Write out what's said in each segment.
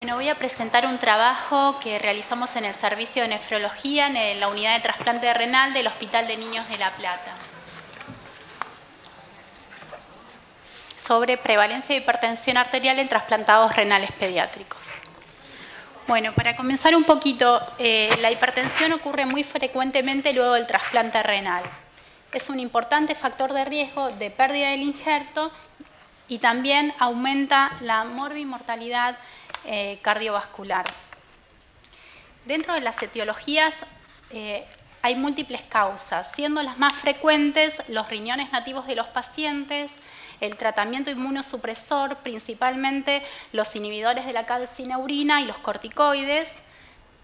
Bueno, voy a presentar un trabajo que realizamos en el servicio de nefrología en la unidad de trasplante renal del Hospital de Niños de La Plata, sobre prevalencia de hipertensión arterial en trasplantados renales pediátricos. Bueno, para comenzar un poquito, la hipertensión ocurre muy frecuentemente luego del trasplante renal. Es un importante factor de riesgo de pérdida del injerto y también aumenta la morbimortalidad cardiovascular. Dentro de las etiologías hay múltiples causas, siendo las más frecuentes los riñones nativos de los pacientes, el tratamiento inmunosupresor, principalmente los inhibidores de la calcineurina y los corticoides,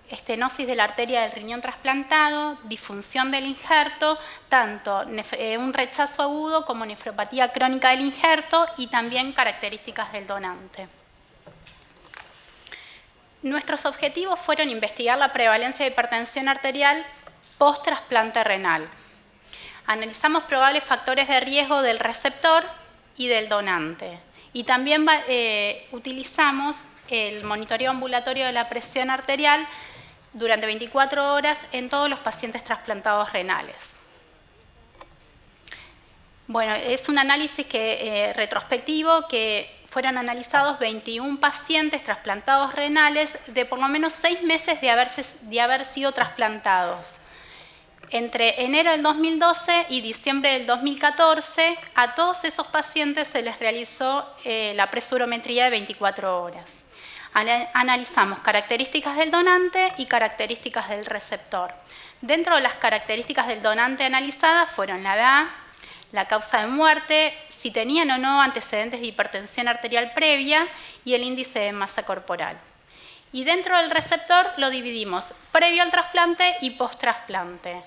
estenosis de la arteria del riñón trasplantado, disfunción del injerto, tanto un rechazo agudo como nefropatía crónica del injerto y también características del donante. Nuestros objetivos fueron investigar la prevalencia de hipertensión arterial post-trasplante renal. Analizamos probables factores de riesgo del receptor y del donante. Y también utilizamos el monitoreo ambulatorio de la presión arterial durante 24 horas en todos los pacientes trasplantados renales. Bueno, es un análisis retrospectivo que fueron analizados 21 pacientes trasplantados renales de por lo menos 6 meses de haber sido trasplantados. Entre enero del 2012 y diciembre del 2014, a todos esos pacientes se les realizó la presurometría de 24 horas. Analizamos características del donante y características del receptor. Dentro de las características del donante analizadas fueron la edad, la causa de muerte, si tenían o no antecedentes de hipertensión arterial previa y el índice de masa corporal. Y dentro del receptor lo dividimos previo al trasplante y post-trasplante.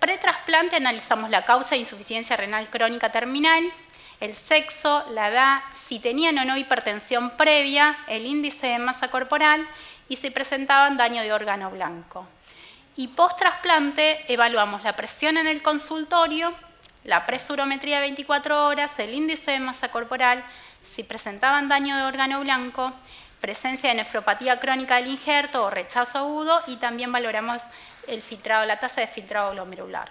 Pre-trasplante analizamos la causa de insuficiencia renal crónica terminal, el sexo, la edad, si tenían o no hipertensión previa, el índice de masa corporal y si presentaban daño de órgano blanco. Y post-trasplante evaluamos la presión en el consultorio, la presurometría de 24 horas, el índice de masa corporal, si presentaban daño de órgano blanco, presencia de nefropatía crónica del injerto o rechazo agudo y también valoramos el filtrado, la tasa de filtrado glomerular.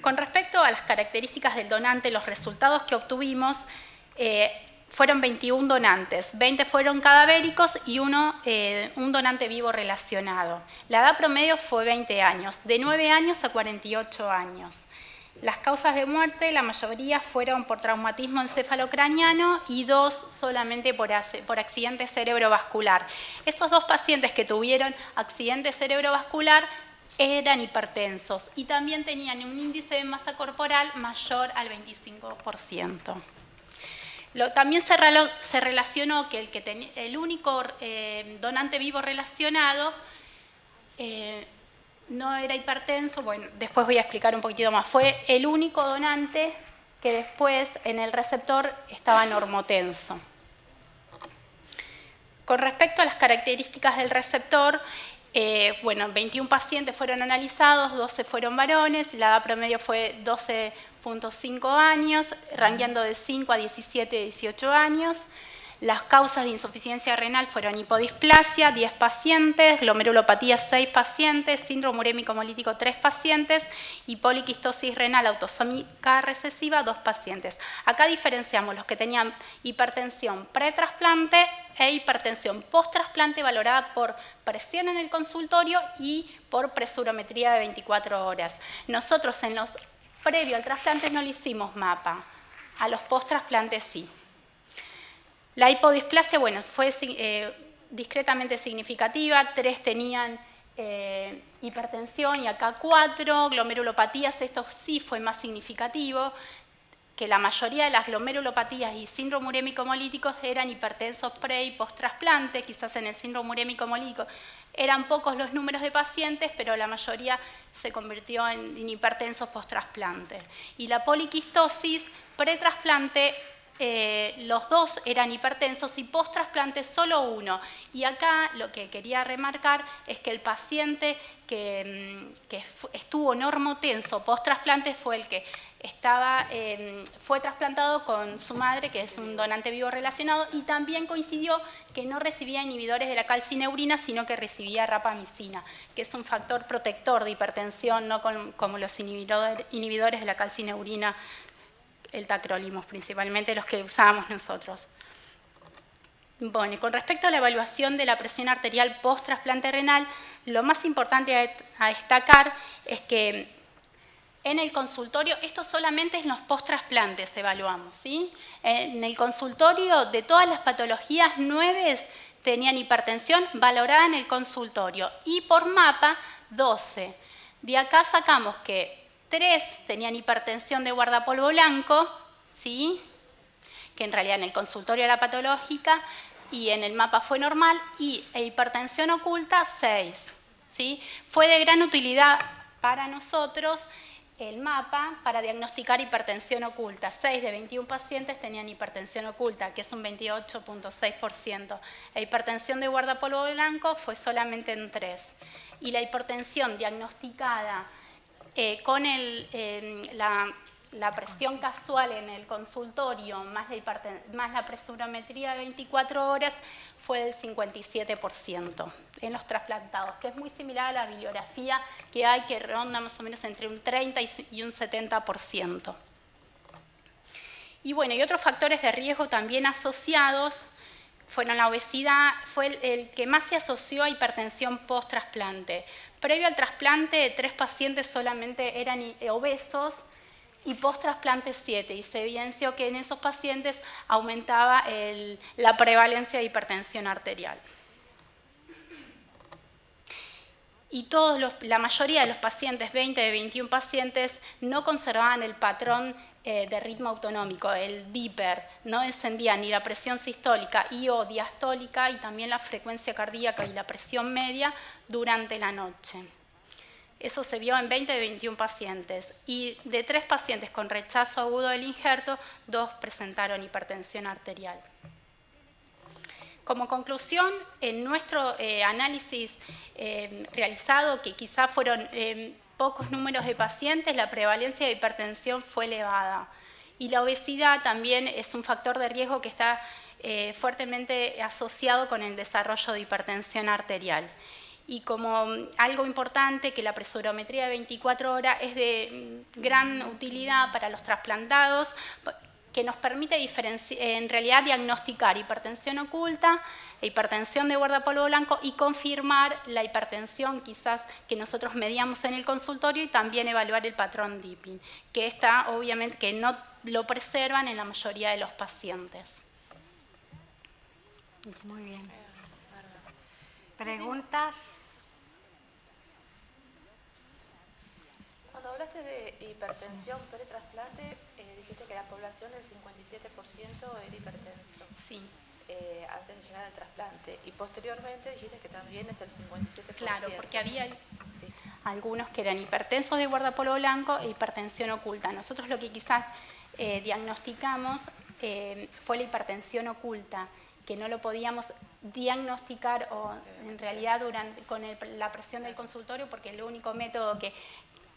Con respecto a las características del donante, los resultados que obtuvimos fueron 21 donantes, 20 fueron cadavéricos y un donante vivo relacionado. La edad promedio fue 20 años, de 9 años a 48 años. Las causas de muerte, la mayoría fueron por traumatismo encefalocraniano y 2 solamente por accidente cerebrovascular. Estos 2 pacientes que tuvieron accidente cerebrovascular eran hipertensos y también tenían un índice de masa corporal mayor al 25%. También se relacionó que el único donante vivo relacionado no era hipertenso, bueno, después voy a explicar un poquitito más, fue el único donante que después en el receptor estaba normotenso. Con respecto a las características del receptor, 21 pacientes fueron analizados, 12 fueron varones, la edad promedio fue 12.5 años, rangueando de 5 a 17, 18 años. Las causas de insuficiencia renal fueron hipodisplasia, 10 pacientes, glomerulopatía, 6 pacientes, síndrome urémico hemolítico, 3 pacientes y poliquistosis renal autosómica recesiva, 2 pacientes. Acá diferenciamos los que tenían hipertensión pretrasplante e hipertensión post-trasplante valorada por presión en el consultorio y por presurometría de 24 horas. Nosotros en los previo al trasplante no le hicimos mapa, a los post-trasplantes sí. La hipodisplasia, bueno, fue discretamente significativa, 3 tenían hipertensión y acá 4, glomerulopatías, esto sí fue más significativo, que la mayoría de las glomerulopatías y síndrome urémico hemolíticos eran hipertensos pre y post-trasplante, quizás en el síndrome urémico hemolítico eran pocos los números de pacientes, pero la mayoría se convirtió en hipertensos post-trasplante. Y la poliquistosis pre-trasplante los dos eran hipertensos y post-trasplante solo uno. Y acá lo que quería remarcar es que el paciente que estuvo normotenso post-trasplante fue el que fue trasplantado con su madre, que es un donante vivo relacionado, y también coincidió que no recibía inhibidores de la calcineurina, sino que recibía rapamicina, que es un factor protector de hipertensión, no como los inhibidores de la calcineurina, el tacrolimus, principalmente los que usábamos nosotros. Bueno, y con respecto a la evaluación de la presión arterial post-trasplante renal, lo más importante a destacar es que en el consultorio, esto solamente en los post-trasplantes evaluamos, ¿sí? En el consultorio, de todas las patologías, 9 tenían hipertensión valorada en el consultorio y por mapa 12. De acá sacamos que 3 tenían hipertensión de guardapolvo blanco, ¿sí? Que en realidad en el consultorio era patológica y en el mapa fue normal, y hipertensión oculta 6, ¿sí? Fue de gran utilidad para nosotros el mapa para diagnosticar hipertensión oculta. 6 de 21 pacientes tenían hipertensión oculta, que es un 28.6%. La hipertensión de guardapolvo blanco fue solamente en 3. Y la hipertensión diagnosticada con la presión casual en el consultorio más la presurometría de 24 horas fue del 57% en los trasplantados, que es muy similar a la bibliografía que hay, que ronda más o menos entre un 30 y un 70%. Y bueno, y otros factores de riesgo también asociados fueron la obesidad, fue el que más se asoció a hipertensión post-trasplante. Previo al trasplante, 3 pacientes solamente eran obesos, y post-trasplante 7, y se evidenció que en esos pacientes aumentaba la prevalencia de hipertensión arterial. Y la mayoría de los pacientes, 20 de 21 pacientes, no conservaban el patrón de ritmo autonómico, el DIPER, no descendía ni la presión sistólica o diastólica, y también la frecuencia cardíaca y la presión media durante la noche. Eso se vio en 20 de 21 pacientes, y de 3 pacientes con rechazo agudo del injerto, 2 presentaron hipertensión arterial. Como conclusión, en nuestro análisis realizado, que quizá fueron pocos números de pacientes, la prevalencia de hipertensión fue elevada. Y la obesidad también es un factor de riesgo que está fuertemente asociado con el desarrollo de hipertensión arterial. Y como algo importante, que la presurometría de 24 horas es de gran utilidad para los trasplantados, que nos permite en realidad diagnosticar hipertensión oculta, hipertensión de guardapolvo blanco, y confirmar la hipertensión quizás que nosotros medíamos en el consultorio, y también evaluar el patrón DIPIN, que está obviamente que no lo preservan en la mayoría de los pacientes. Muy bien. ¿Preguntas? Cuando hablaste de hipertensión pre-trasplante, dijiste que la población del 57% era hipertenso. Sí. Antes de llegar al trasplante. Y posteriormente dijiste que también es el 57%. Claro, porque había algunos que eran hipertensos de guardapolvo blanco e hipertensión oculta. Nosotros lo que quizás diagnosticamos fue la hipertensión oculta, que no lo podíamos diagnosticar o en realidad con la presión del consultorio, porque el único método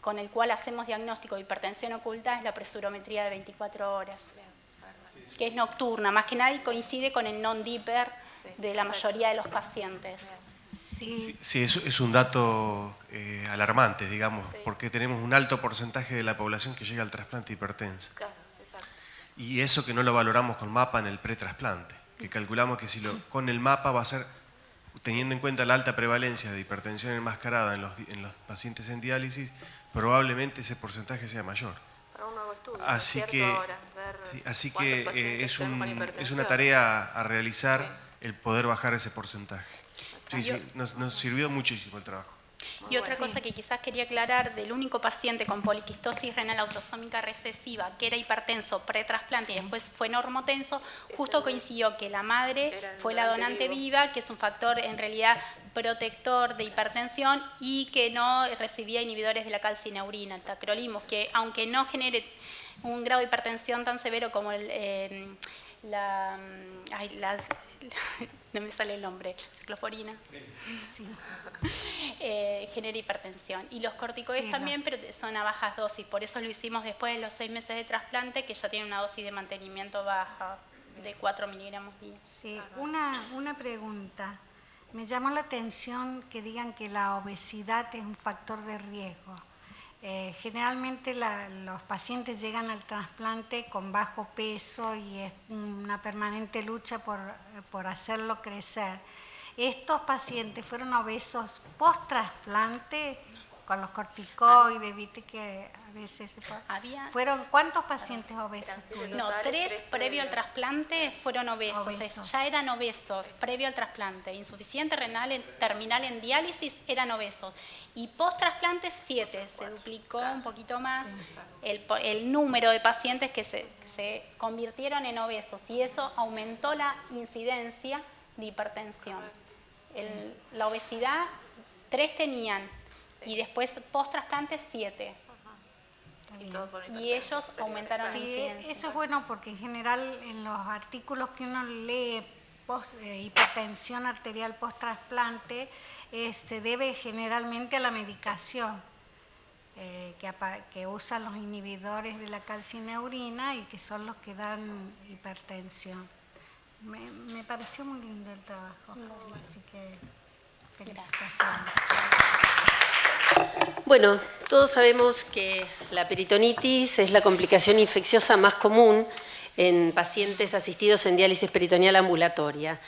con el cual hacemos diagnóstico de hipertensión oculta es la presurometría de 24 horas, que es nocturna, más que nada, y coincide con el non-DIPER de la mayoría de los pacientes. Sí, es un dato alarmante, digamos, porque tenemos un alto porcentaje de la población que llega al trasplante hipertensa. Claro, exacto. Y eso que no lo valoramos con mapa en el pretrasplante, que calculamos que con el mapa va a ser, teniendo en cuenta la alta prevalencia de hipertensión enmascarada en los pacientes en diálisis, probablemente ese porcentaje sea mayor. Para un nuevo estudio. Así que, ahora, así que es una tarea a realizar el poder bajar ese porcentaje. Sí, nos sirvió muchísimo el trabajo. Y otra cosa que quizás quería aclarar, del único paciente con poliquistosis renal autosómica recesiva que era hipertenso pre-trasplante y después fue normotenso, justo coincidió que la madre fue la donante viva, que es un factor en realidad protector de hipertensión y que no recibía inhibidores de la calcineurina, el tacrolimus, que aunque no genere un grado de hipertensión tan severo como no me sale el nombre, ciclosporina, sí. Genera hipertensión. Y los corticoides también, pero son a bajas dosis, por eso lo hicimos después de los 6 meses de trasplante, que ya tiene una dosis de mantenimiento baja, de 4 miligramos día. Sí, una pregunta. Me llamó la atención que digan que la obesidad es un factor de riesgo. Generalmente los pacientes llegan al trasplante con bajo peso y es una permanente lucha por hacerlo crecer. ¿Estos pacientes fueron obesos post-trasplante con los corticoides? Viste que a veces fueron ¿cuántos pacientes obesos? No, 3 previo al trasplante fueron obesos. Ya eran obesos previo al trasplante. Insuficiente renal terminal en diálisis eran obesos. Y post-trasplante 7, se duplicó un poquito más el número de pacientes que se convirtieron en obesos y eso aumentó la incidencia de hipertensión. La obesidad 3 tenían y después post-trasplante 7. Y ellos aumentaron la incidencia. Eso es bueno porque en general en los artículos que uno lee hipertensión arterial post-trasplante se debe generalmente a la medicación que usan los inhibidores de la calcineurina y que son los que dan hipertensión. Me pareció muy lindo el trabajo, así que felicitaciones. Bueno, todos sabemos que la peritonitis es la complicación infecciosa más común en pacientes asistidos en diálisis peritoneal ambulatoria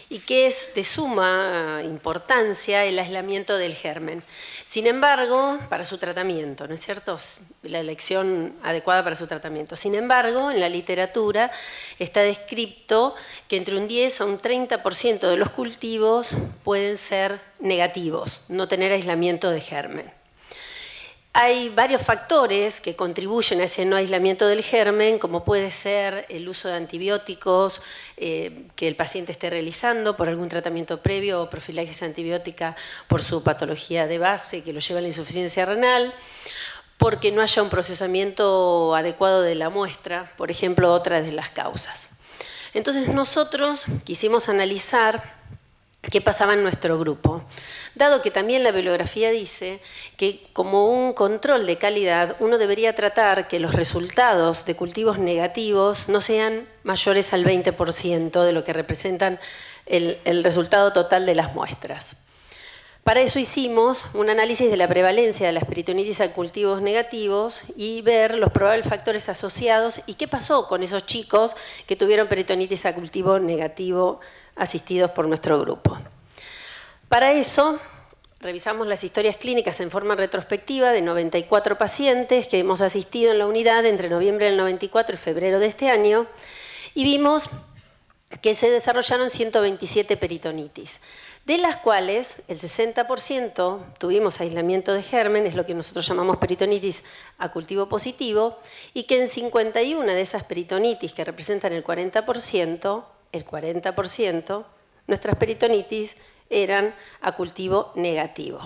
y que es de suma importancia el aislamiento del germen. Sin embargo, para su tratamiento, ¿no es cierto? La elección adecuada para su tratamiento. Sin embargo, en la literatura está descrito que entre un 10 a un 30% de los cultivos pueden ser negativos, no tener aislamiento de germen. Hay varios factores que contribuyen a ese no aislamiento del germen, como puede ser el uso de antibióticos que el paciente esté realizando por algún tratamiento previo o profilaxis antibiótica por su patología de base que lo lleva a la insuficiencia renal, porque no haya un procesamiento adecuado de la muestra, por ejemplo, otra de las causas. Entonces nosotros quisimos analizar qué pasaba en nuestro grupo, dado que también la bibliografía dice que como un control de calidad uno debería tratar que los resultados de cultivos negativos no sean mayores al 20% de lo que representan el resultado total de las muestras. Para eso hicimos un análisis de la prevalencia de las peritonitis a cultivos negativos y ver los probables factores asociados y qué pasó con esos chicos que tuvieron peritonitis a cultivo negativo asistidos por nuestro grupo. Para eso, revisamos las historias clínicas en forma retrospectiva de 94 pacientes que hemos asistido en la unidad entre noviembre del 94 y febrero de este año y vimos que se desarrollaron 127 peritonitis, de las cuales el 60% tuvimos aislamiento de germen, es lo que nosotros llamamos peritonitis a cultivo positivo, y que en 51 de esas peritonitis, que representan el 40%, nuestras peritonitis eran a cultivo negativo.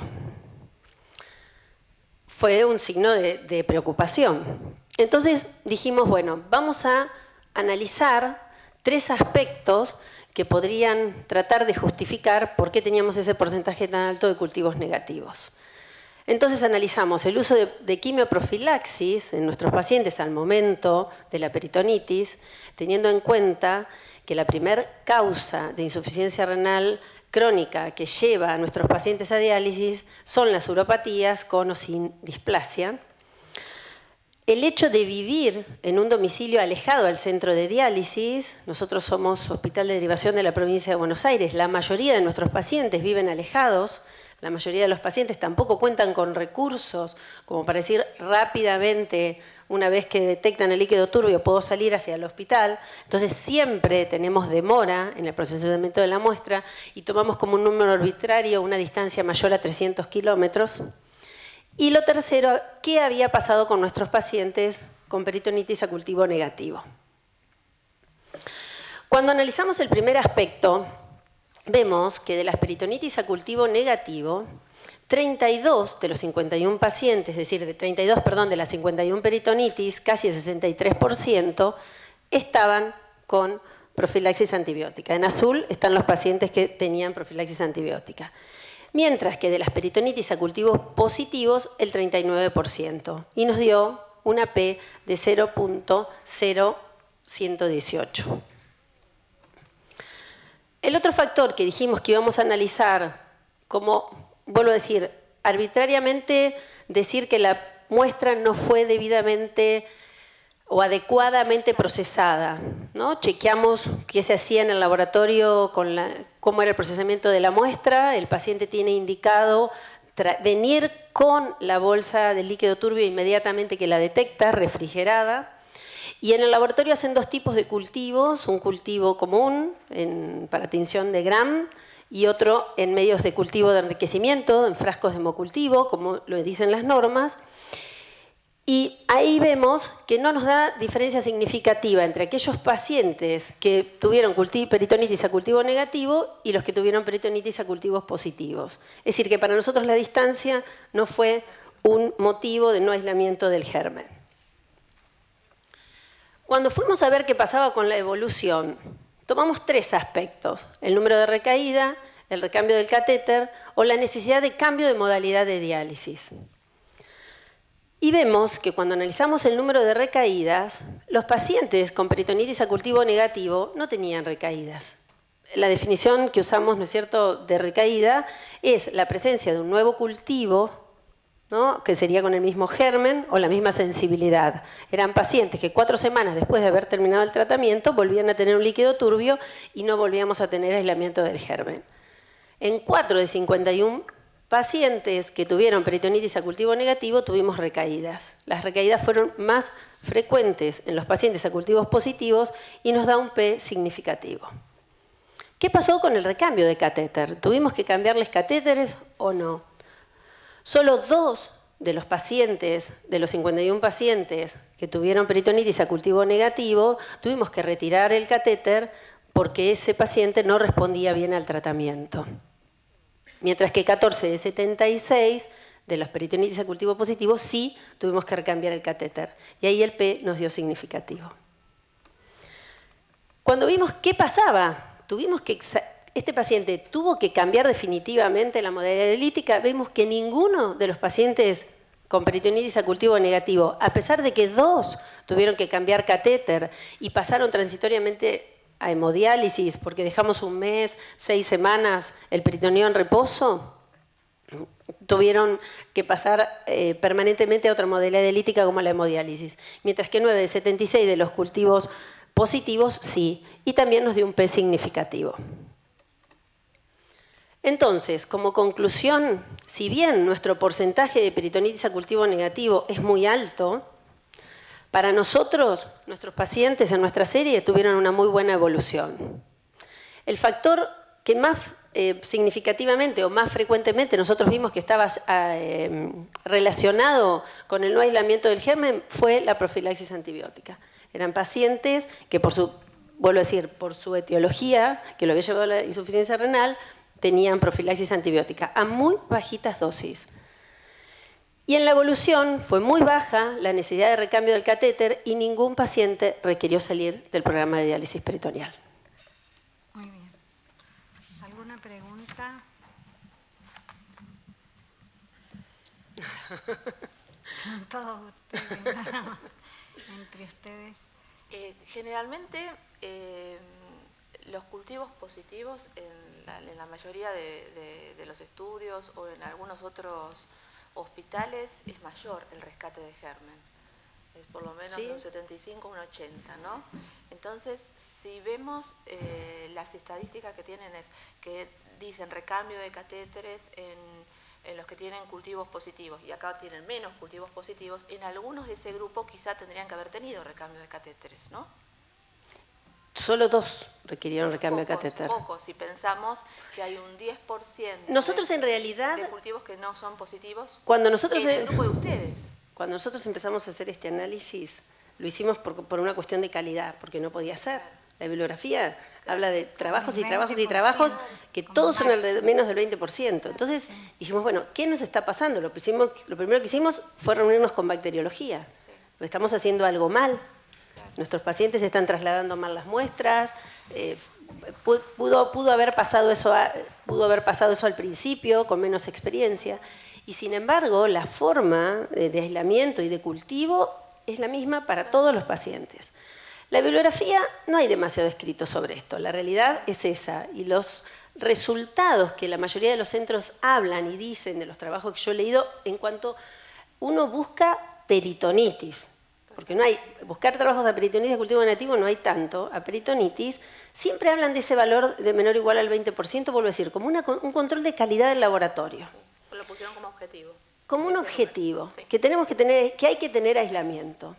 Fue un signo de preocupación. Entonces dijimos, bueno, vamos a analizar 3 aspectos que podrían tratar de justificar por qué teníamos ese porcentaje tan alto de cultivos negativos. Entonces analizamos el uso de quimioprofilaxis en nuestros pacientes al momento de la peritonitis, teniendo en cuenta que la primera causa de insuficiencia renal crónica que lleva a nuestros pacientes a diálisis son las uropatías con o sin displasia. El hecho de vivir en un domicilio alejado al centro de diálisis, nosotros somos Hospital de Derivación de la Provincia de Buenos Aires, la mayoría de nuestros pacientes viven alejados, la mayoría de los pacientes tampoco cuentan con recursos como para decir rápidamente, una vez que detectan el líquido turbio, puedo salir hacia el hospital. Entonces siempre tenemos demora en el procesamiento de la muestra y tomamos como un número arbitrario una distancia mayor a 300 kilómetros. Y lo tercero, ¿qué había pasado con nuestros pacientes con peritonitis a cultivo negativo? Cuando analizamos el primer aspecto, vemos que de las peritonitis a cultivo negativo, 32 de los 51 pacientes, es decir, de las 51 peritonitis, casi el 63%, estaban con profilaxis antibiótica. En azul están los pacientes que tenían profilaxis antibiótica. Mientras que de las peritonitis a cultivos positivos, el 39%. Y nos dio una P de 0.0118. El otro factor que dijimos que íbamos a analizar, como, vuelvo a decir, arbitrariamente decir que la muestra no fue debidamente o adecuadamente procesada, ¿no? Chequeamos qué se hacía en el laboratorio, cómo era el procesamiento de la muestra, el paciente tiene indicado venir con la bolsa de líquido turbio inmediatamente que la detecta, refrigerada, y en el laboratorio hacen dos tipos de cultivos, un cultivo común para tinción de Gram y otro en medios de cultivo de enriquecimiento, en frascos de hemocultivo, como lo dicen las normas. Y ahí vemos que no nos da diferencia significativa entre aquellos pacientes que tuvieron peritonitis a cultivo negativo y los que tuvieron peritonitis a cultivos positivos. Es decir, que para nosotros la distancia no fue un motivo de no aislamiento del germen. Cuando fuimos a ver qué pasaba con la evolución, tomamos tres aspectos: el número de recaída, el recambio del catéter o la necesidad de cambio de modalidad de diálisis. Y vemos que cuando analizamos el número de recaídas, los pacientes con peritonitis a cultivo negativo no tenían recaídas. La definición que usamos, ¿no es cierto?, de recaída es la presencia de un nuevo cultivo, ¿no?, que sería con el mismo germen o la misma sensibilidad. Eran pacientes que 4 semanas después de haber terminado el tratamiento volvían a tener un líquido turbio y no volvíamos a tener aislamiento del germen. En 4 de 51 pacientes que tuvieron peritonitis a cultivo negativo tuvimos recaídas. Las recaídas fueron más frecuentes en los pacientes a cultivos positivos y nos da un P significativo. ¿Qué pasó con el recambio de catéter? ¿Tuvimos que cambiarles catéteres o no? Solo 2 de los pacientes, de los 51 pacientes que tuvieron peritonitis a cultivo negativo, tuvimos que retirar el catéter porque ese paciente no respondía bien al tratamiento. Mientras que 14 de 76 de los peritonitis a cultivo positivo sí tuvimos que recambiar el catéter. Y ahí el P nos dio significativo. Cuando vimos qué pasaba, este paciente tuvo que cambiar definitivamente la modalidad dialítica, vemos que ninguno de los pacientes con peritonitis a cultivo negativo, a pesar de que 2 tuvieron que cambiar catéter y pasaron transitoriamente a hemodiálisis porque dejamos un mes, 6 semanas el peritoneo en reposo, tuvieron que pasar permanentemente a otra modalidad dialítica como la hemodiálisis. Mientras que 9 de 76 de los cultivos positivos sí, y también nos dio un P significativo. Entonces, como conclusión, si bien nuestro porcentaje de peritonitis a cultivo negativo es muy alto, para nosotros, nuestros pacientes en nuestra serie tuvieron una muy buena evolución. El factor que más significativamente o más frecuentemente nosotros vimos que estaba relacionado con el no aislamiento del germen fue la profilaxis antibiótica. Eran pacientes que por su etiología, que lo había llevado a la insuficiencia renal, tenían profilaxis antibiótica a muy bajitas dosis. Y en la evolución fue muy baja la necesidad de recambio del catéter y ningún paciente requirió salir del programa de diálisis peritoneal. Muy bien. ¿Alguna pregunta? Son todos ustedes, entre ustedes. Generalmente los cultivos positivos en la mayoría de los estudios o en algunos otros hospitales es mayor el rescate de germen. Es por lo menos ¿sí? Un 75, un 80, ¿no? Entonces, si vemos las estadísticas que tienen que dicen recambio de catéteres en los que tienen cultivos positivos, y acá tienen menos cultivos positivos, en algunos de ese grupo quizá tendrían que haber tenido recambio de catéteres, ¿no? Solo 2 requirieron recambio de catéter. Pocos, si pensamos que hay un 10% nosotros en realidad, de cultivos que no son positivos cuando nosotros, en el grupo de ustedes. Cuando nosotros empezamos a hacer este análisis, lo hicimos por una cuestión de calidad, porque no podía ser. La bibliografía habla de trabajos y trabajos y trabajos que todos son menos del 20%. Entonces dijimos, bueno, ¿qué nos está pasando? Lo primero que hicimos fue reunirnos con bacteriología. ¿Estamos haciendo algo mal? Nuestros pacientes están trasladando mal las muestras. Pudo haber pasado eso al principio, con menos experiencia. Y sin embargo, la forma de aislamiento y de cultivo es la misma para todos los pacientes. La bibliografía, no hay demasiado escrito sobre esto. La realidad es esa. Y los resultados que la mayoría de los centros hablan y dicen de los trabajos que yo he leído, en cuanto uno busca peritonitis, porque no hay, buscar trabajos de peritonitis de cultivo nativo no hay tanto, a peritonitis, siempre hablan de ese valor de menor o igual al 20%, vuelvo a decir, como un control de calidad del laboratorio. Lo pusieron como objetivo. Como un objetivo, que hay que tener aislamiento.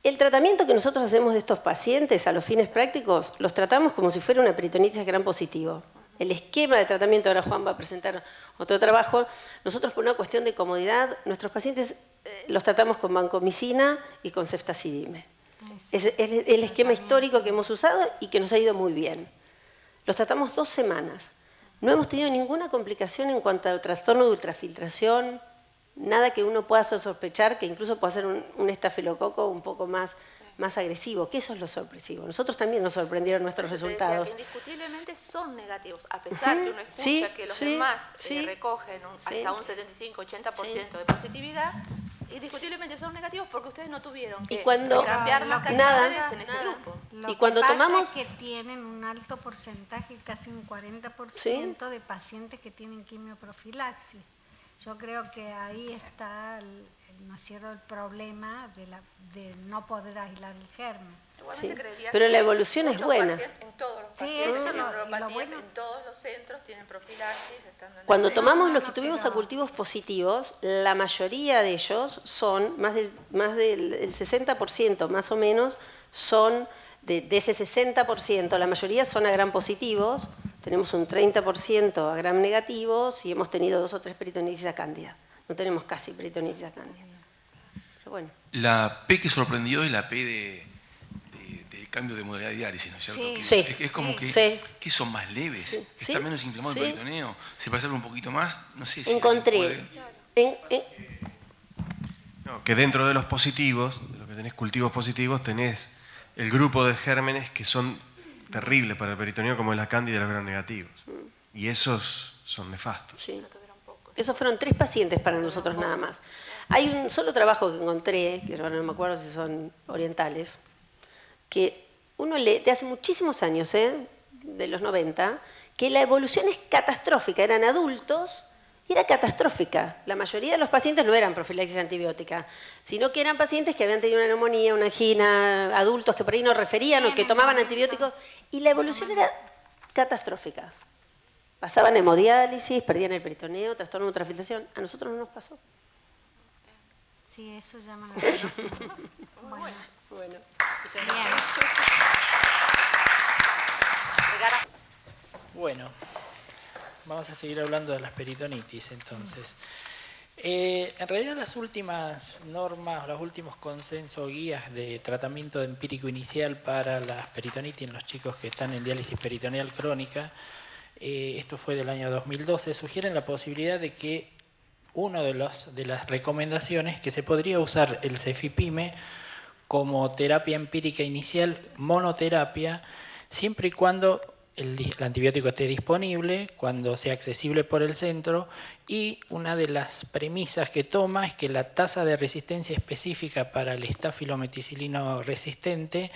El tratamiento que nosotros hacemos de estos pacientes a los fines prácticos, los tratamos como si fuera una peritonitis gran positivo. El esquema de tratamiento, ahora Juan va a presentar otro trabajo, nosotros por una cuestión de comodidad, nuestros pacientes los tratamos con vancomicina y con ceftazidime. Es el esquema histórico que hemos usado y que nos ha ido muy bien. Los tratamos 2 semanas. No hemos tenido ninguna complicación en cuanto al trastorno de ultrafiltración, nada que uno pueda sospechar que incluso pueda ser un estafilococo un poco más agresivo, que eso es lo sorpresivo. Nosotros también nos sorprendieron nuestros resultados. Indiscutiblemente son negativos, a pesar que uno escucha que los demás recogen hasta un 75-80% de positividad, indiscutiblemente son negativos porque ustedes no tuvieron que cambiar más cantidades en ese grupo. Lo que pasa es que tienen un alto porcentaje, casi un 40% de pacientes que tienen quimioprofilaxis. Yo creo que ahí está el problema de no poder aislar el germen. Sí, pero la evolución es buena. En todos los pacientes en todos los centros tienen profilaxis. Cuando tomamos los que tuvimos a cultivos positivos, la mayoría de ellos son, más del 60% más o menos, son de ese 60%, la mayoría son a gram positivos, tenemos un 30% a gram negativos y hemos tenido 2 o 3 peritonitis a cándida. No tenemos casi peritonitis a cándida. Pero bueno. La P que sorprendió es la P de cambio de modalidad de diálisis, ¿no es cierto? Sí. Es como que son más leves, está menos inflamado el peritoneo, se parece un poquito más, no sé si... Encontré... No, que dentro de los positivos, de lo que tenés cultivos positivos, tenés el grupo de gérmenes que son terribles para el peritoneo, como la cándida y los gram negativos. Y esos son nefastos. Sí. Esos fueron 3 pacientes para nosotros nada más. Hay un solo trabajo que encontré, que ahora no me acuerdo si son orientales, que uno lee de hace muchísimos años, de los 90, que la evolución es catastrófica. Eran adultos y era catastrófica. La mayoría de los pacientes no eran profilaxis antibiótica, sino que eran pacientes que habían tenido una neumonía, una angina, adultos que por ahí no referían o que tomaban antibióticos, y la evolución era catastrófica. Pasaban hemodiálisis, perdían el peritoneo, trastorno de ultrafiltración. A nosotros no nos pasó. Sí, eso llama la atención. Bueno, muchas gracias. Bueno, vamos a seguir hablando de las peritonitis entonces. En realidad las últimas normas, los últimos consensos, guías de tratamiento empírico inicial para las peritonitis en los chicos que están en diálisis peritoneal crónica, esto fue del año 2012, sugieren la posibilidad de que una de las recomendaciones que se podría usar el cefipime como terapia empírica inicial, monoterapia, siempre y cuando el antibiótico esté disponible, cuando sea accesible por el centro, y una de las premisas que toma es que la tasa de resistencia específica para el estafilometicilino resistente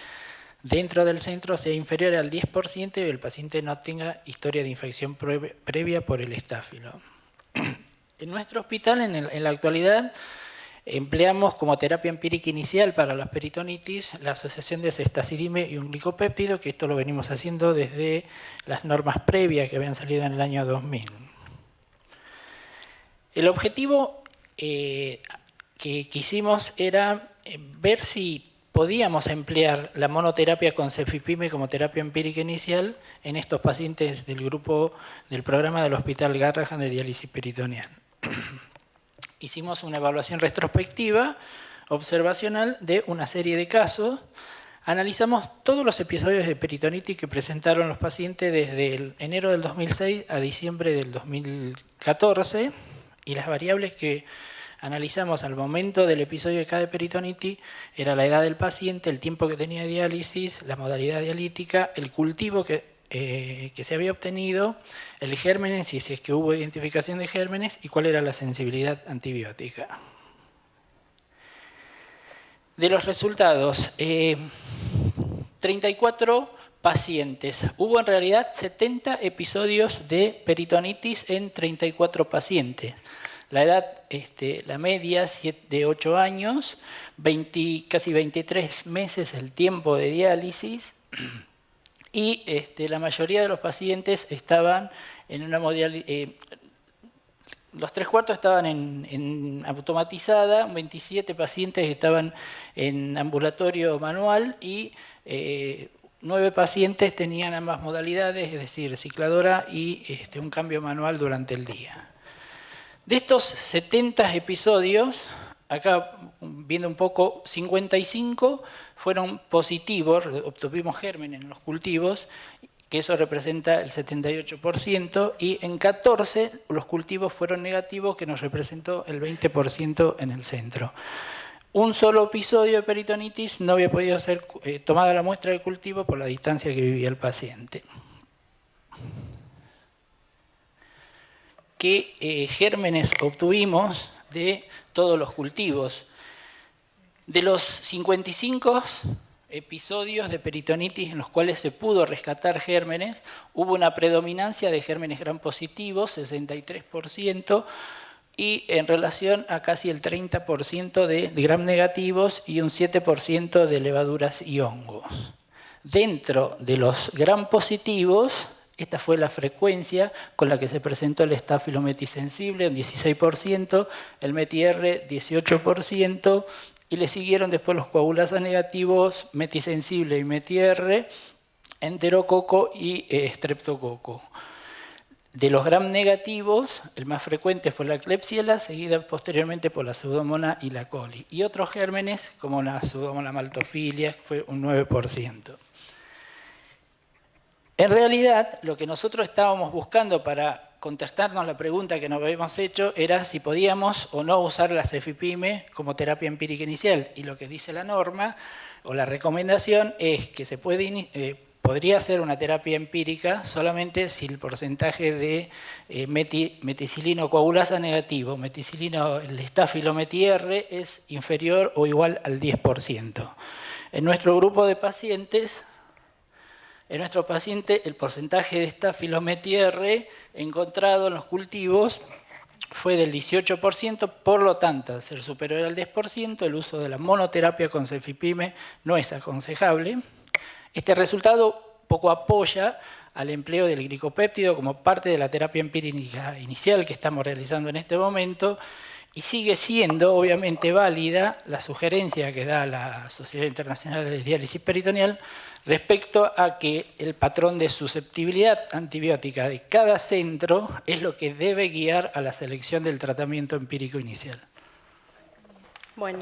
dentro del centro sea inferior al 10% y el paciente no tenga historia de infección previa por el estáfilo. En nuestro hospital, en la actualidad, empleamos como terapia empírica inicial para las peritonitis la asociación de ceftazidime y un glicopéptido, que esto lo venimos haciendo desde las normas previas que habían salido en el año 2000. El objetivo que quisimos era ver si podíamos emplear la monoterapia con cefipime como terapia empírica inicial en estos pacientes del grupo del programa del Hospital Garrahan de diálisis peritoneal. Hicimos una evaluación retrospectiva, observacional, de una serie de casos, Analizamos todos los episodios de peritonitis que presentaron los pacientes desde enero del 2006 a diciembre del 2014, y las variables que analizamos al momento del episodio de cada peritonitis era la edad del paciente, el tiempo que tenía de diálisis, la modalidad dialítica, el cultivo que se había obtenido, el gérmenes, y si es que hubo identificación de gérmenes, y cuál era la sensibilidad antibiótica. De los resultados, 34 pacientes. Hubo en realidad 70 episodios de peritonitis en 34 pacientes. La edad, la media, de 8 años, casi 23 meses el tiempo de diálisis, y la mayoría de los pacientes estaban en una modalidad, los 3/4 estaban en automatizada, 27 pacientes estaban en ambulatorio manual y 9 pacientes tenían ambas modalidades, es decir, cicladora y un cambio manual durante el día. De estos 70 episodios, acá viendo un poco, 55 fueron positivos, obtuvimos gérmenes en los cultivos, que eso representa el 78%, y en 14 los cultivos fueron negativos, que nos representó el 20% en el centro. Un solo episodio de peritonitis no había podido ser tomada la muestra de cultivo por la distancia que vivía el paciente. ¿Qué gérmenes obtuvimos de todos los cultivos? De los 55 episodios de peritonitis en los cuales se pudo rescatar gérmenes, hubo una predominancia de gérmenes gram positivos, 63%, y en relación a casi el 30% de gram negativos y un 7% de levaduras y hongos. Dentro de los gram positivos, esta fue la frecuencia con la que se presentó el estáfilo metisensible, un 16%, el METI-R 18%, y le siguieron después los coagulasa negativos, metisensible y METI-R, enterococo y streptococo. De los gram negativos, el más frecuente fue la Klebsiella, seguida posteriormente por la Pseudomonas y la coli. Y otros gérmenes, como la Pseudomonas maltophilia, fue un 9%. En realidad, lo que nosotros estábamos buscando para contestarnos la pregunta que nos habíamos hecho era si podíamos o no usar la cefipime como terapia empírica inicial. Y lo que dice la norma o la recomendación es que se podría hacer una terapia empírica solamente si el porcentaje de meticilino coagulasa negativo, meticilino, el estáfilo METI-R, es inferior o igual al 10%. En nuestro grupo de pacientes, el porcentaje de estáfilo METI-R encontrado en los cultivos fue del 18%, por lo tanto, al ser superior al 10%, el uso de la monoterapia con cefipime no es aconsejable. Este resultado poco apoya al empleo del glicopéptido como parte de la terapia empírica inicial que estamos realizando en este momento, y sigue siendo obviamente válida la sugerencia que da la Sociedad Internacional de Diálisis Peritoneal respecto a que el patrón de susceptibilidad antibiótica de cada centro es lo que debe guiar a la selección del tratamiento empírico inicial. Bueno,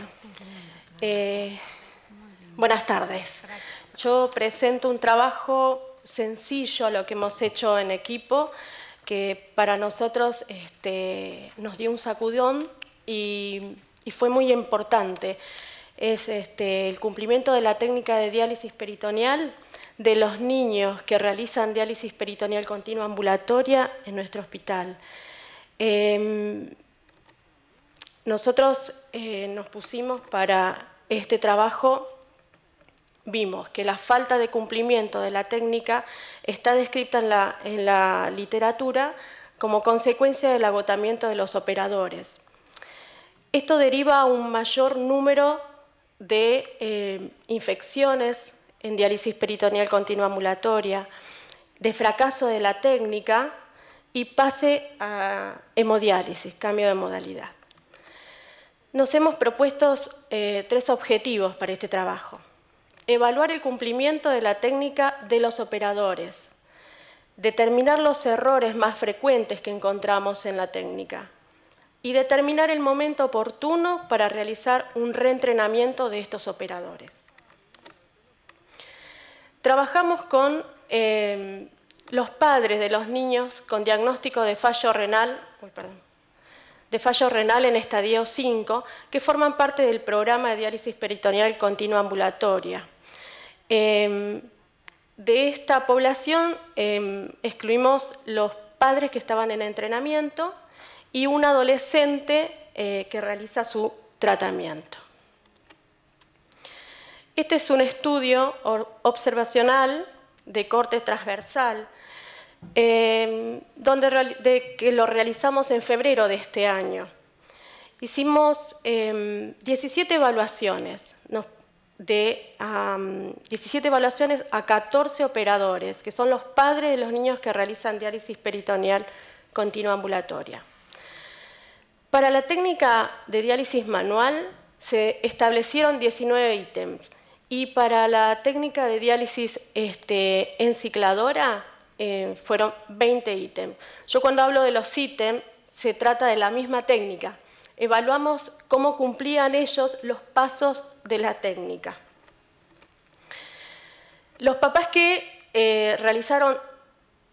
buenas tardes. Yo presento un trabajo sencillo, lo que hemos hecho en equipo, que para nosotros nos dio un sacudón y fue muy importante. Es el cumplimiento de la técnica de diálisis peritoneal de los niños que realizan diálisis peritoneal continua ambulatoria en nuestro hospital. Nosotros nos pusimos para este trabajo, vimos que la falta de cumplimiento de la técnica está descrita en la literatura como consecuencia del agotamiento de los operadores. Esto deriva a un mayor número de infecciones en diálisis peritoneal continua ambulatoria, de fracaso de la técnica y pase a hemodiálisis, cambio de modalidad. Nos hemos propuesto 3 objetivos para este trabajo. Evaluar el cumplimiento de la técnica de los operadores, determinar los errores más frecuentes que encontramos en la técnica y determinar el momento oportuno para realizar un reentrenamiento de estos operadores. trabajamos con los padres de los niños con diagnóstico de fallo renal, en estadio 5, que forman parte del programa de diálisis peritoneal continua ambulatoria. De esta población excluimos los padres que estaban en entrenamiento y un adolescente que realiza su tratamiento. Este es un estudio observacional de corte transversal que lo realizamos en febrero de este año. Hicimos 17 evaluaciones, 17 evaluaciones a 14 operadores, que son los padres de los niños que realizan diálisis peritoneal continua ambulatoria. Para la técnica de diálisis manual se establecieron 19 ítems y para la técnica de diálisis encicladora fueron 20 ítems. Yo cuando hablo de los ítems se trata de la misma técnica. Evaluamos cómo cumplían ellos los pasos de la técnica. Los papás que realizaron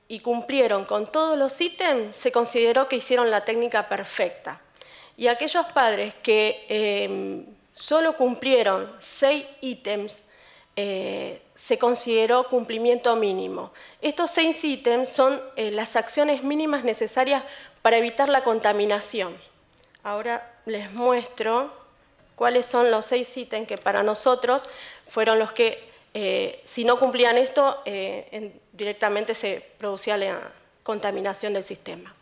y cumplieron con todos los ítems se consideró que hicieron la técnica perfecta. Y aquellos padres que solo cumplieron 6 ítems se consideró cumplimiento mínimo. Estos 6 ítems son las acciones mínimas necesarias para evitar la contaminación. Ahora les muestro cuáles son los 6 ítems que para nosotros fueron los que, si no cumplían esto, directamente se producía la contaminación del sistema.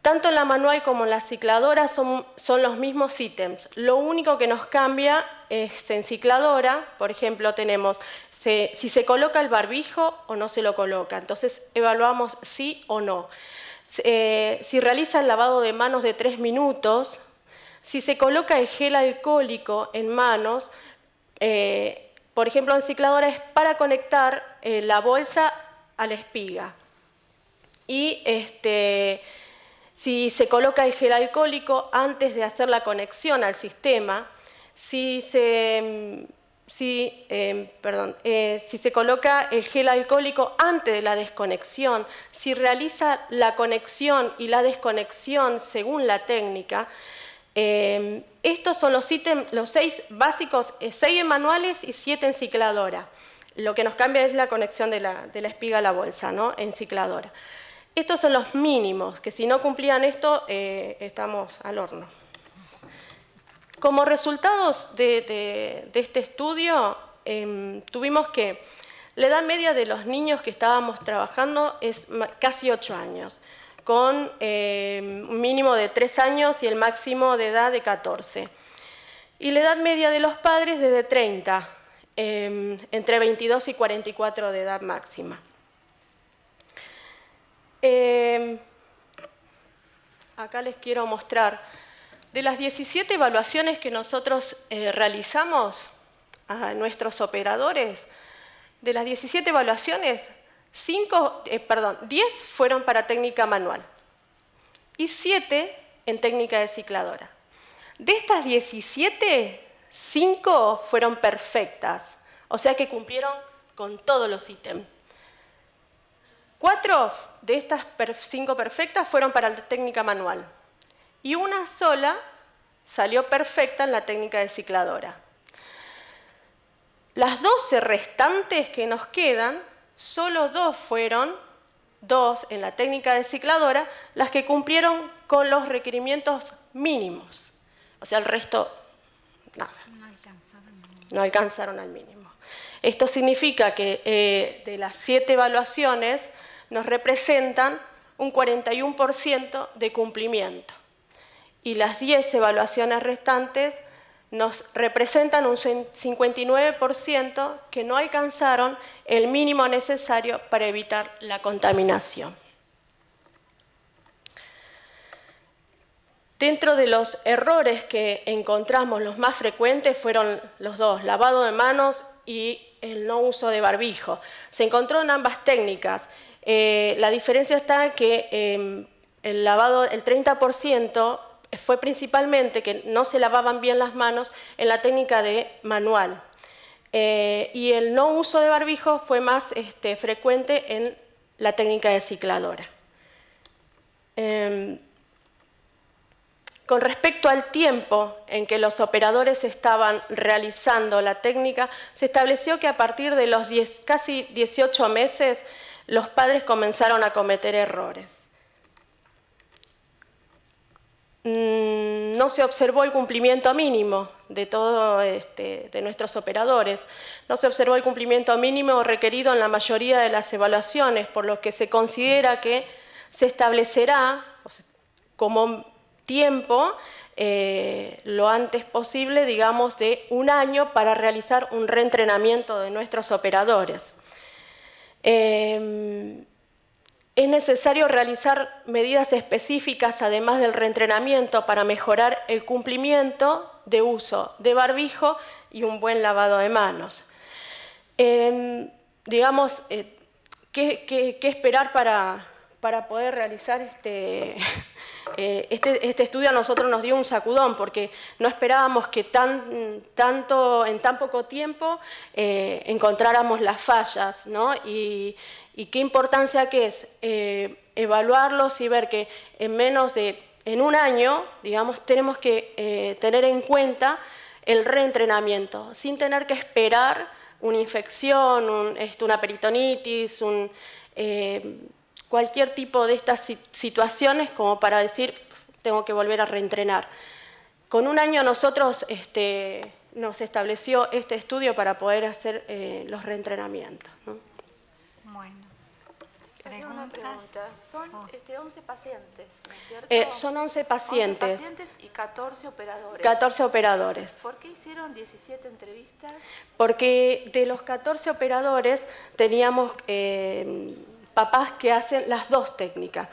Tanto en la manual como en la cicladora son los mismos ítems. Lo único que nos cambia es en cicladora, por ejemplo, tenemos si se coloca el barbijo o no se lo coloca. Entonces evaluamos sí o no. Si realiza el lavado de manos de 3 minutos, si se coloca el gel alcohólico en manos, por ejemplo en cicladora es para conectar la bolsa a la espiga. Y si se coloca el gel alcohólico antes de hacer la conexión al sistema, si se coloca el gel alcohólico antes de la desconexión, si realiza la conexión y la desconexión según la técnica. Estos son los ítems, los 6 básicos, 6 en manuales y 7 en cicladora. Lo que nos cambia es la conexión de la espiga a la bolsa, ¿no? En cicladora. Estos son los mínimos, que si no cumplían esto, estamos al horno. Como resultados de este estudio, tuvimos que la edad media de los niños que estábamos trabajando es casi 8 años, con un mínimo de 3 años y el máximo de edad de 14. Y la edad media de los padres desde 30, entre 22 y 44 de edad máxima. Acá les quiero mostrar, de las 17 evaluaciones que nosotros realizamos a nuestros operadores, de las 17 evaluaciones, 10 fueron para técnica manual y 7 en técnica de cicladora. De estas 17, 5 fueron perfectas, o sea que cumplieron con todos los ítems. 4 de estas 5 perfectas fueron para la técnica manual y una sola salió perfecta en la técnica de cicladora. Las 12 restantes que nos quedan, solo 2 fueron, 2 en la técnica de cicladora, las que cumplieron con los requerimientos mínimos. O sea, el resto, nada. No alcanzaron al mínimo. Esto significa que de las 7 evaluaciones nos representan un 41% de cumplimiento. Y las 10 evaluaciones restantes nos representan un 59% que no alcanzaron el mínimo necesario para evitar la contaminación. Dentro de los errores que encontramos, los más frecuentes fueron los 2, lavado de manos y el no uso de barbijo. Se encontró en ambas técnicas. La diferencia está en que el lavado, el 30%, fue principalmente que no se lavaban bien las manos en la técnica de manual. y el no uso de barbijo fue más frecuente en la técnica de cicladora. Con respecto al tiempo en que los operadores estaban realizando la técnica, se estableció que a partir de los casi 18 meses los padres comenzaron a cometer errores. No se observó el cumplimiento mínimo de todo de nuestros operadores. No se observó el cumplimiento mínimo requerido en la mayoría de las evaluaciones, por lo que se considera que se establecerá como tiempo lo antes posible, digamos, de 1 año para realizar un reentrenamiento de nuestros operadores. Es necesario realizar medidas específicas, además del reentrenamiento, para mejorar el cumplimiento de uso de barbijo y un buen lavado de manos. Digamos, ¿qué esperar para poder realizar este estudio? A nosotros nos dio un sacudón, porque no esperábamos que en tan poco tiempo encontráramos las fallas, ¿no? Y qué importancia que es evaluarlos y ver que en 1 año, digamos, tenemos que tener en cuenta el reentrenamiento, sin tener que esperar una infección, una peritonitis, cualquier tipo de estas situaciones como para decir, tengo que volver a reentrenar. Con 1 año nosotros nos estableció este estudio para poder hacer los reentrenamientos, ¿no? Bueno. Una pregunta. Son 11 pacientes, ¿no es cierto? Son 11 pacientes. 11 pacientes y 14 operadores. 14 operadores. ¿Por qué hicieron 17 entrevistas? Porque de los 14 operadores teníamos papás que hacen las 2 técnicas.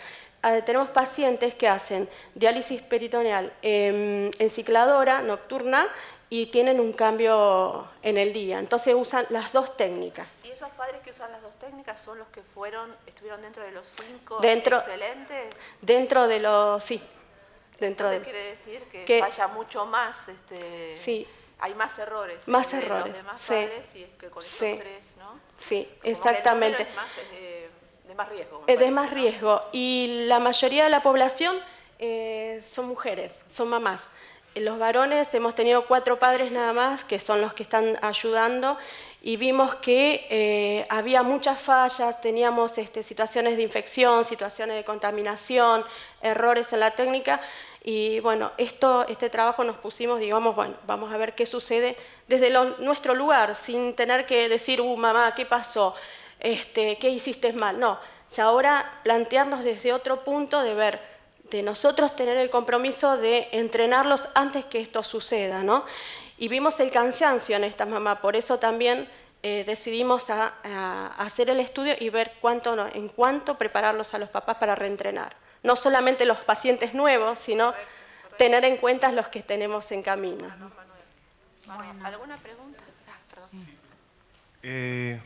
Tenemos pacientes que hacen diálisis peritoneal en cicladora nocturna y tienen un cambio en el día. Entonces usan las 2 técnicas. ¿Y esos padres que usan las 2 técnicas son los que estuvieron dentro de los 5 excelentes? Dentro de los, sí. Quiere decir que falla mucho más, sí. Hay más errores. Más de errores, los demás sí. padres, y es que con esos 3, ¿no? Sí, como exactamente. El número es de más riesgo. De más riesgo. Y la mayoría de la población son mujeres, son mamás. Los varones hemos tenido 4 padres nada más, que son los que están ayudando, y vimos que había muchas fallas, teníamos situaciones de infección, situaciones de contaminación, errores en la técnica, y bueno, este trabajo nos pusimos, digamos, bueno, vamos a ver qué sucede desde nuestro lugar, sin tener que decir, mamá, ¿qué pasó? ¿Qué hiciste mal? No, ya ahora plantearnos desde otro punto de ver, de nosotros tener el compromiso de entrenarlos antes que esto suceda, ¿no? Y vimos el cansancio en estas mamás, por eso también decidimos hacer el estudio y ver en cuánto prepararlos a los papás para reentrenar. No solamente los pacientes nuevos, sino tener en cuenta los que tenemos en camino, ¿no? Bueno. ¿Alguna pregunta?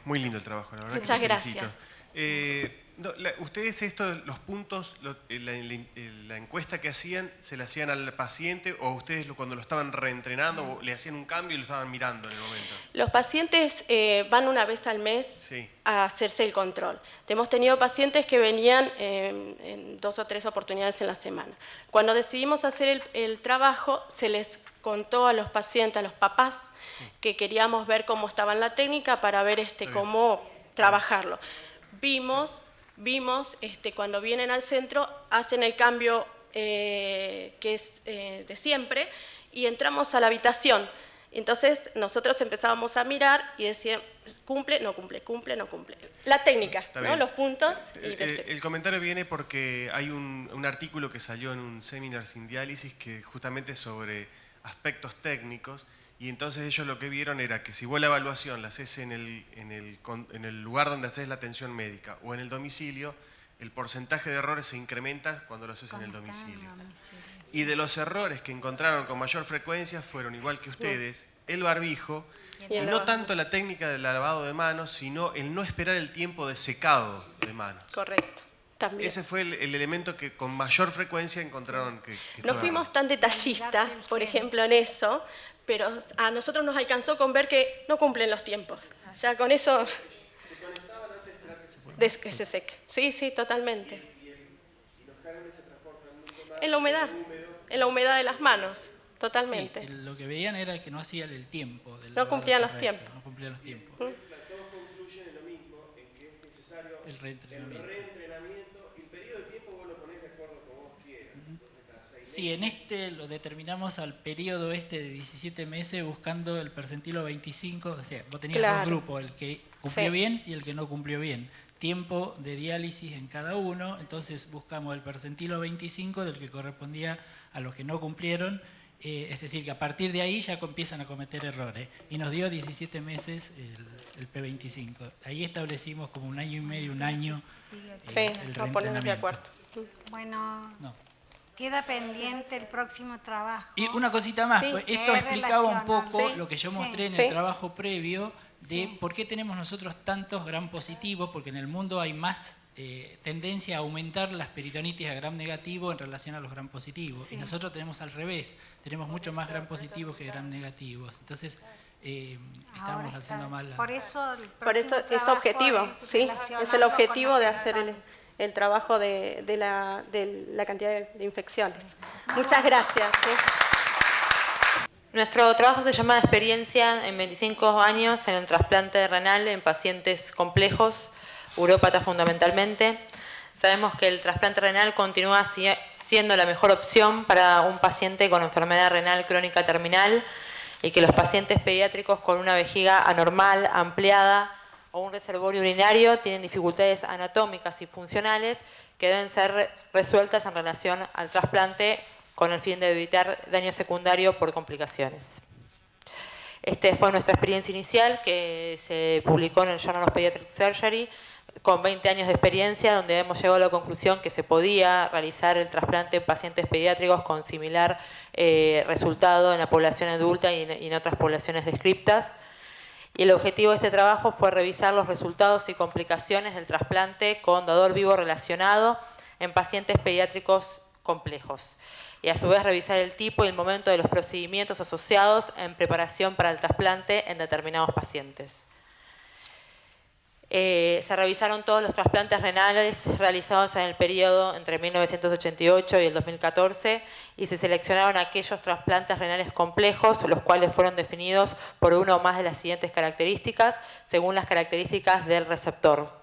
Muy lindo el trabajo, la verdad. Muchas que los felicito. gracias. ¿Ustedes los puntos, la encuesta que hacían, se la hacían al paciente o ustedes cuando lo estaban reentrenando le hacían un cambio y lo estaban mirando en el momento? Los pacientes van 1 vez al mes a hacerse el control. Hemos tenido pacientes que venían en 2 o 3 oportunidades en la semana. Cuando decidimos hacer el trabajo, se les contó a los pacientes, a los papás, que queríamos ver cómo estaba en la técnica para ver cómo trabajarlo. Vimos cuando vienen al centro, hacen el cambio que es de siempre y entramos a la habitación. Entonces nosotros empezábamos a mirar y decían, cumple, no cumple, cumple, no cumple. La técnica, ¿no? Los puntos. El comentario viene porque hay un artículo que salió en un seminar sin diálisis que justamente sobre aspectos técnicos. Y entonces ellos lo que vieron era que si vos la evaluación la haces en el lugar donde haces la atención médica o en el domicilio, el porcentaje de errores se incrementa cuando lo haces en el domicilio. Y de los errores que encontraron con mayor frecuencia fueron, igual que ustedes, el barbijo, y no tanto la técnica del lavado de manos, sino el no esperar el tiempo de secado de manos. Correcto. También. Ese fue el elemento que con mayor frecuencia encontraron que No estaba fuimos errado. tan detallistas, por ejemplo, en eso, pero a nosotros nos alcanzó con ver que no cumplen los tiempos. Ya con eso... que se seque. Sí, sí, totalmente. En la humedad de las manos, totalmente. Sí, lo que veían era que no hacían el tiempo. No cumplían los tiempos. No cumplían los tiempos. Todos concluyen en lo mismo, en que es necesario El reentrenamiento. y el periodo de tiempo vos lo ponés de acuerdo como vos quieras. Entonces, cada 6 Sí, en este lo determinamos al periodo de 17 meses buscando el percentilo 25, o sea, vos tenías Claro. dos grupos, el que cumplió Sí. bien y el que no cumplió bien. Tiempo de diálisis en cada uno, entonces buscamos el percentilo 25 del que correspondía a los que no cumplieron, es decir, que a partir de ahí ya empiezan a cometer errores. Y nos dio 17 meses el P25. Ahí establecimos como 1 año y medio, 1 año. Sí, nos ponemos de acuerdo. Bueno, No. queda pendiente el próximo trabajo. Y una cosita más, Sí. pues esto ¿Qué explicaba un relaciona? poco Sí. lo que yo Sí. mostré en Sí. el trabajo previo de Sí. por qué tenemos nosotros tantos gram positivos, porque en el mundo hay más tendencia a aumentar las peritonitis a gram negativo en relación a los gram positivos. Sí. Y nosotros tenemos al revés, tenemos mucho más gram positivos que gram negativos. Entonces, Ahora estamos está. haciendo mal. Por eso, Por eso es objetivo, sí, es el objetivo de hacer el trabajo de la cantidad de infecciones. Muchas gracias. ¿Sí? Nuestro trabajo se llama Experiencia en 25 años en el trasplante renal en pacientes complejos, urópatas fundamentalmente. Sabemos que el trasplante renal continúa siendo la mejor opción para un paciente con enfermedad renal crónica terminal y que los pacientes pediátricos con una vejiga anormal, ampliada o un reservorio urinario tienen dificultades anatómicas y funcionales que deben ser resueltas en relación al trasplante con el fin de evitar daño secundario por complicaciones. Esta fue nuestra experiencia inicial que se publicó en el Journal of Pediatric Surgery con 20 años de experiencia, donde hemos llegado a la conclusión que se podía realizar el trasplante en pacientes pediátricos con similar resultado en la población adulta y en otras poblaciones descriptas. Y el objetivo de este trabajo fue revisar los resultados y complicaciones del trasplante con dador vivo relacionado en pacientes pediátricos complejos. Y a su vez revisar el tipo y el momento de los procedimientos asociados en preparación para el trasplante en determinados pacientes. Se revisaron todos los trasplantes renales realizados en el periodo entre 1988 y el 2014 y se seleccionaron aquellos trasplantes renales complejos, los cuales fueron definidos por una o más de las siguientes características, según las características del receptor.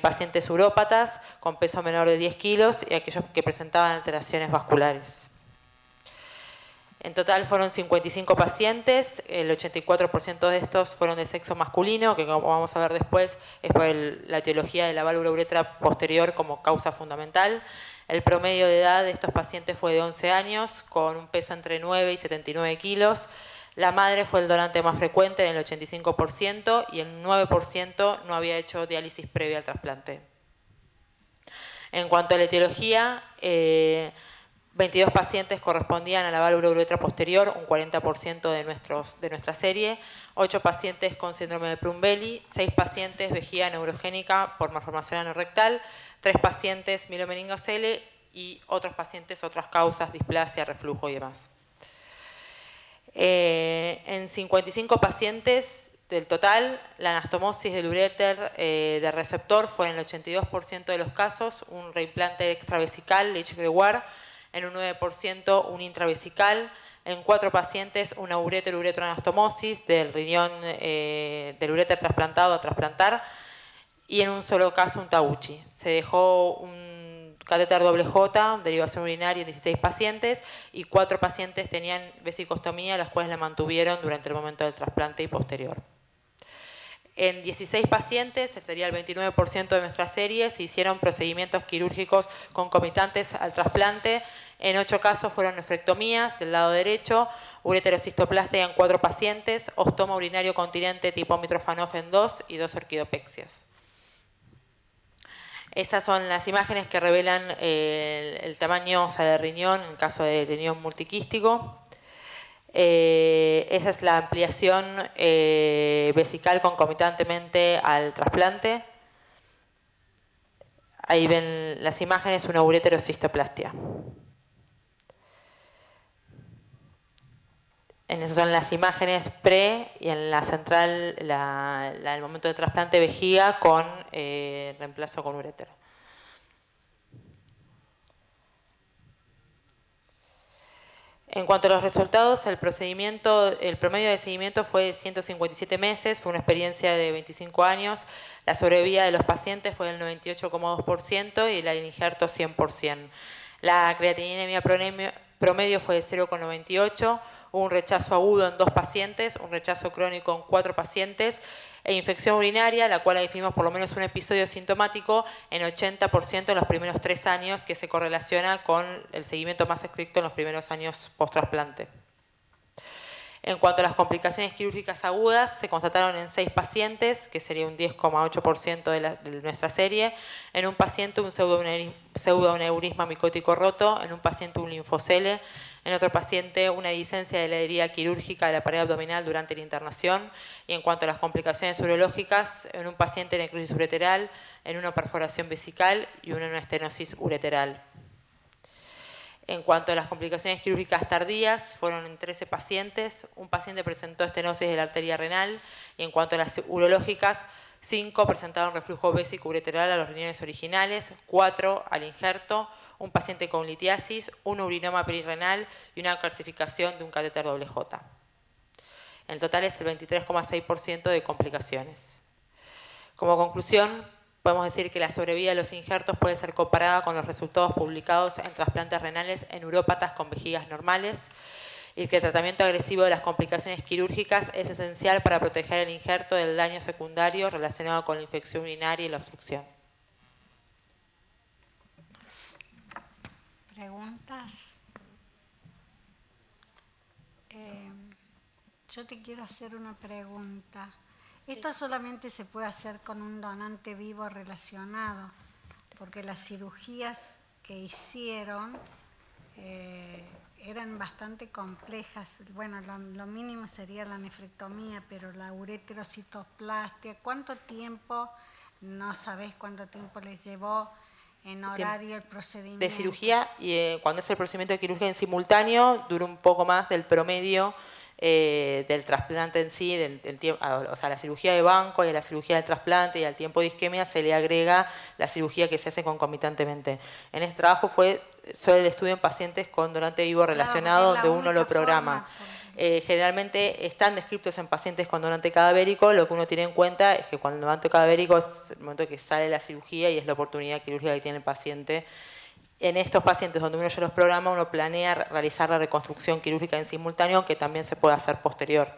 Pacientes urópatas con peso menor de 10 kilos y aquellos que presentaban alteraciones vasculares. En total fueron 55 pacientes, el 84% de estos fueron de sexo masculino, que como vamos a ver después es por la etiología de la válvula uretra posterior como causa fundamental. El promedio de edad de estos pacientes fue de 11 años, con un peso entre 9 y 79 kilos. La madre fue el donante más frecuente en el 85% y el 9% no había hecho diálisis previa al trasplante. En cuanto a la etiología, 22 pacientes correspondían a la válvula uretra posterior, un 40% de nuestra serie, 8 pacientes con síndrome de Plum-Belly, 6 pacientes vejiga neurogénica por malformación anorrectal, 3 pacientes mielomeningocele y otros pacientes, otras causas, displasia, reflujo y demás. En 55 pacientes del total, la anastomosis del uréter de receptor fue en el 82% de los casos un reimplante extravesical, Leach-Gregoire, en un 9% un intravesical, en 4 pacientes una ureter-uretroanastomosis del riñón del uréter trasplantado a trasplantar y en un solo caso un Taguchi. Se dejó un catéter doble J, derivación urinaria en 16 pacientes y 4 pacientes tenían vesicostomía, las cuales la mantuvieron durante el momento del trasplante y posterior. En 16 pacientes, sería el 29% de nuestra serie, se hicieron procedimientos quirúrgicos concomitantes al trasplante. En 8 casos fueron nefrectomías del lado derecho, ureterocistoplastia en 4 pacientes, ostoma urinario continente tipo Mitrofanov en 2 y 2 orquidopexias. Esas son las imágenes que revelan el tamaño de riñón en caso de riñón multiquístico. Esa es la ampliación vesical concomitantemente al trasplante. Ahí ven las imágenes, una ureterocistoplastia. Esas son las imágenes pre y en la central, el momento de trasplante vejiga con reemplazo con urétero. En cuanto a los resultados, el promedio de seguimiento fue de 157 meses, fue una experiencia de 25 años. La sobrevida de los pacientes fue del 98,2% y la del injerto 100%. La creatininemia promedio fue de 0,98%. Hubo un rechazo agudo en 2 pacientes, un rechazo crónico en 4 pacientes, e infección urinaria, la cual definimos por lo menos un episodio sintomático en 80% en los primeros 3 años, que se correlaciona con el seguimiento más estricto en los primeros años post-trasplante. En cuanto a las complicaciones quirúrgicas agudas, se constataron en 6 pacientes, que sería un 10,8% de nuestra serie. En un paciente un pseudoaneurisma micótico roto, en un paciente un linfocele, en otro paciente una discencia de la herida quirúrgica de la pared abdominal durante la internación. Y en cuanto a las complicaciones urológicas, en un paciente necrosis ureteral, en una perforación vesical y una estenosis ureteral. En cuanto a las complicaciones quirúrgicas tardías, fueron en 13 pacientes. Un paciente presentó estenosis de la arteria renal. Y en cuanto a las urológicas, 5 presentaron reflujo vésico ureteral a los riñones originales, 4 al injerto, un paciente con litiasis, un urinoma perirrenal y una calcificación de un catéter doble J. En total es el 23,6% de complicaciones. Como conclusión, podemos decir que la sobrevida de los injertos puede ser comparada con los resultados publicados en trasplantes renales en urópatas con vejigas normales y que el tratamiento agresivo de las complicaciones quirúrgicas es esencial para proteger el injerto del daño secundario relacionado con la infección urinaria y la obstrucción. ¿Preguntas? Yo te quiero hacer una pregunta. Esto solamente se puede hacer con un donante vivo relacionado, porque las cirugías que hicieron eran bastante complejas. Bueno, lo mínimo sería la nefrectomía, pero la ureterocitoplastia, ¿cuánto tiempo? No sabés cuánto tiempo les llevó en horario el procedimiento. De cirugía, y cuando es el procedimiento de quirúrgica en simultáneo, dura un poco más del promedio del trasplante en sí, o sea, la cirugía de banco y a la cirugía del trasplante y al tiempo de isquemia se le agrega la cirugía que se hace concomitantemente. En este trabajo fue solo el estudio en pacientes con donante vivo relacionado, donde uno lo programa. Generalmente están descritos en pacientes con donante cadavérico. Lo que uno tiene en cuenta es que cuando el donante cadavérico es el momento que sale la cirugía y es la oportunidad quirúrgica que tiene el paciente. En estos pacientes donde uno ya los programa, uno planea realizar la reconstrucción quirúrgica en simultáneo, que también se puede hacer posterior.